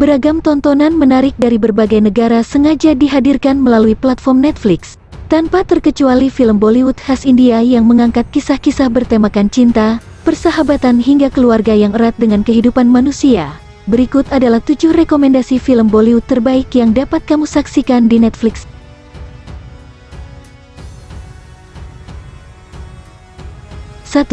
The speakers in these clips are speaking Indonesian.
Beragam tontonan menarik dari berbagai negara sengaja dihadirkan melalui platform Netflix, tanpa terkecuali film Bollywood khas India yang mengangkat kisah-kisah bertemakan cinta, persahabatan hingga keluarga yang erat dengan kehidupan manusia. Berikut adalah 7 rekomendasi film Bollywood terbaik yang dapat kamu saksikan di Netflix. 1.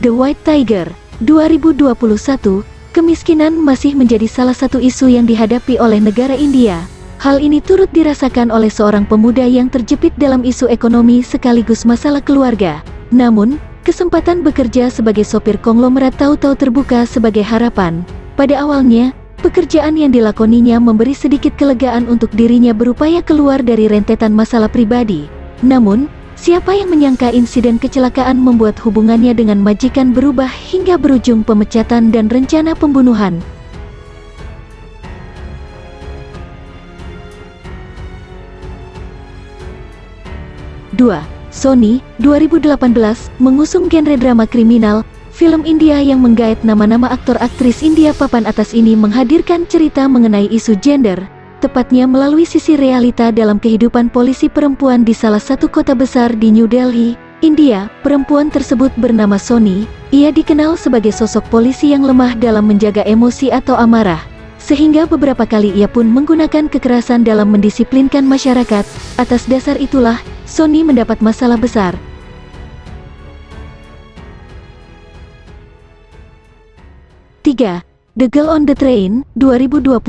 The White Tiger, 2021. Kemiskinan masih menjadi salah satu isu yang dihadapi oleh negara India. Hal ini turut dirasakan oleh seorang pemuda yang terjepit dalam isu ekonomi sekaligus masalah keluarga. Namun, kesempatan bekerja sebagai sopir konglomerat tahu-tahu terbuka sebagai harapan. Pada awalnya, pekerjaan yang dilakoninya memberi sedikit kelegaan untuk dirinya berupaya keluar dari rentetan masalah pribadi. Namun, siapa yang menyangka insiden kecelakaan membuat hubungannya dengan majikan berubah hingga berujung pemecatan dan rencana pembunuhan. Dua. Sony, 2018, mengusung genre drama kriminal. Film India yang menggait nama-nama aktor-aktris India papan atas ini menghadirkan cerita mengenai isu gender, tepatnya melalui sisi realita dalam kehidupan polisi perempuan di salah satu kota besar di New Delhi, India. Perempuan tersebut bernama Sony. Ia dikenal sebagai sosok polisi yang lemah dalam menjaga emosi atau amarah, sehingga beberapa kali ia pun menggunakan kekerasan dalam mendisiplinkan masyarakat. Atas dasar itulah, Sony mendapat masalah besar. 3. The Girl on the Train, 2021.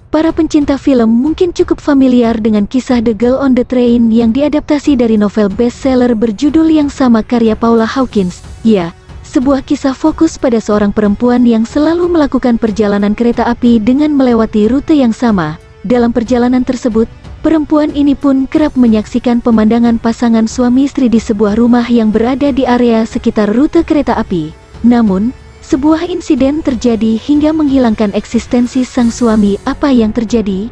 Para pencinta film mungkin cukup familiar dengan kisah The Girl on the Train yang diadaptasi dari novel bestseller berjudul yang sama karya Paula Hawkins. Ya, sebuah kisah fokus pada seorang perempuan yang selalu melakukan perjalanan kereta api dengan melewati rute yang sama. Dalam perjalanan tersebut, perempuan ini pun kerap menyaksikan pemandangan pasangan suami istri di sebuah rumah yang berada di area sekitar rute kereta api. Namun, sebuah insiden terjadi hingga menghilangkan eksistensi sang suami. Apa yang terjadi?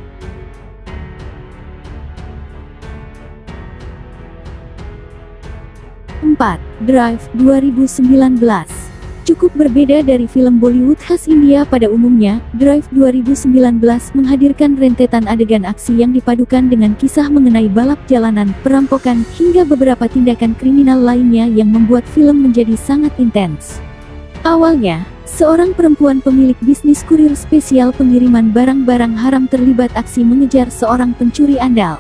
Empat. Drive, 2019. Cukup berbeda dari film Bollywood khas India pada umumnya, Drive 2019 menghadirkan rentetan adegan aksi yang dipadukan dengan kisah mengenai balap jalanan, perampokan, hingga beberapa tindakan kriminal lainnya yang membuat film menjadi sangat intens. Awalnya, seorang perempuan pemilik bisnis kurir spesial pengiriman barang-barang haram terlibat aksi mengejar seorang pencuri andal.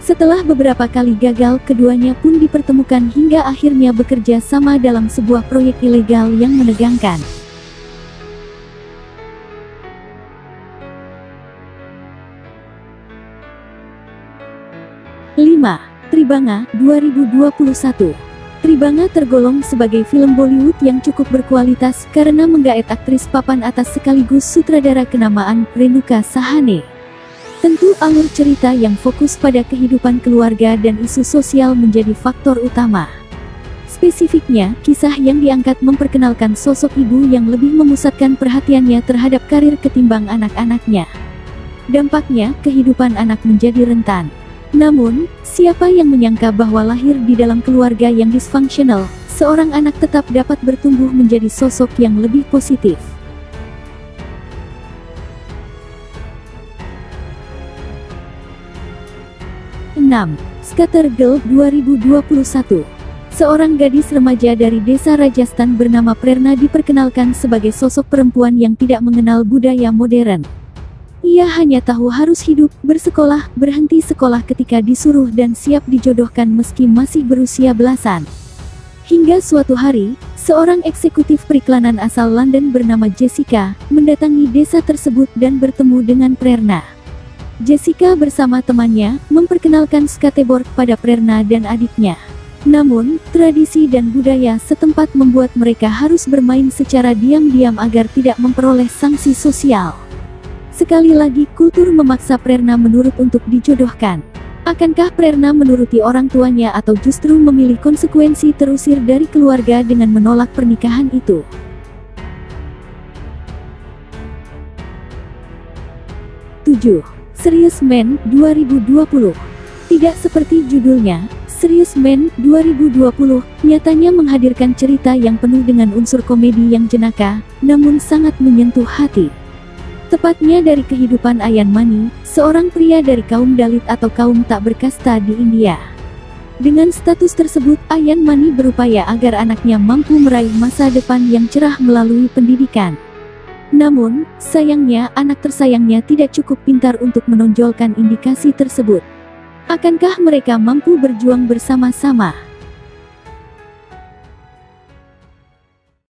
Setelah beberapa kali gagal, keduanya pun dipertemukan hingga akhirnya bekerja sama dalam sebuah proyek ilegal yang menegangkan. Lima. Tribanga, 2021. Tribanga tergolong sebagai film Bollywood yang cukup berkualitas karena menggait aktris papan atas sekaligus sutradara kenamaan, Renuka Sahane. Tentu alur cerita yang fokus pada kehidupan keluarga dan isu sosial menjadi faktor utama. Spesifiknya, kisah yang diangkat memperkenalkan sosok ibu yang lebih memusatkan perhatiannya terhadap karir ketimbang anak-anaknya. Dampaknya, kehidupan anak menjadi rentan. Namun, siapa yang menyangka bahwa lahir di dalam keluarga yang disfungsional, seorang anak tetap dapat bertumbuh menjadi sosok yang lebih positif. 6. Scatter Girl, 2021. Seorang gadis remaja dari desa Rajasthan bernama Prerna diperkenalkan sebagai sosok perempuan yang tidak mengenal budaya modern. Ia hanya tahu harus hidup, bersekolah, berhenti sekolah ketika disuruh dan siap dijodohkan meski masih berusia belasan. Hingga suatu hari, seorang eksekutif periklanan asal London bernama Jessica mendatangi desa tersebut dan bertemu dengan Prerna. Jessica bersama temannya memperkenalkan skateboard pada Prerna dan adiknya. Namun, tradisi dan budaya setempat membuat mereka harus bermain secara diam-diam agar tidak memperoleh sanksi sosial. Sekali lagi, kultur memaksa Prerna menurut untuk dijodohkan. Akankah Prerna menuruti orang tuanya atau justru memilih konsekuensi terusir dari keluarga dengan menolak pernikahan itu? 7. Serious Man, 2020. Tidak seperti judulnya, Serious Man 2020 nyatanya menghadirkan cerita yang penuh dengan unsur komedi yang jenaka, namun sangat menyentuh hati. Tepatnya dari kehidupan Ayan Mani, seorang pria dari kaum Dalit atau kaum tak berkasta di India. Dengan status tersebut, Ayan Mani berupaya agar anaknya mampu meraih masa depan yang cerah melalui pendidikan. Namun, sayangnya anak tersayangnya tidak cukup pintar untuk menonjolkan indikasi tersebut. Akankah mereka mampu berjuang bersama-sama?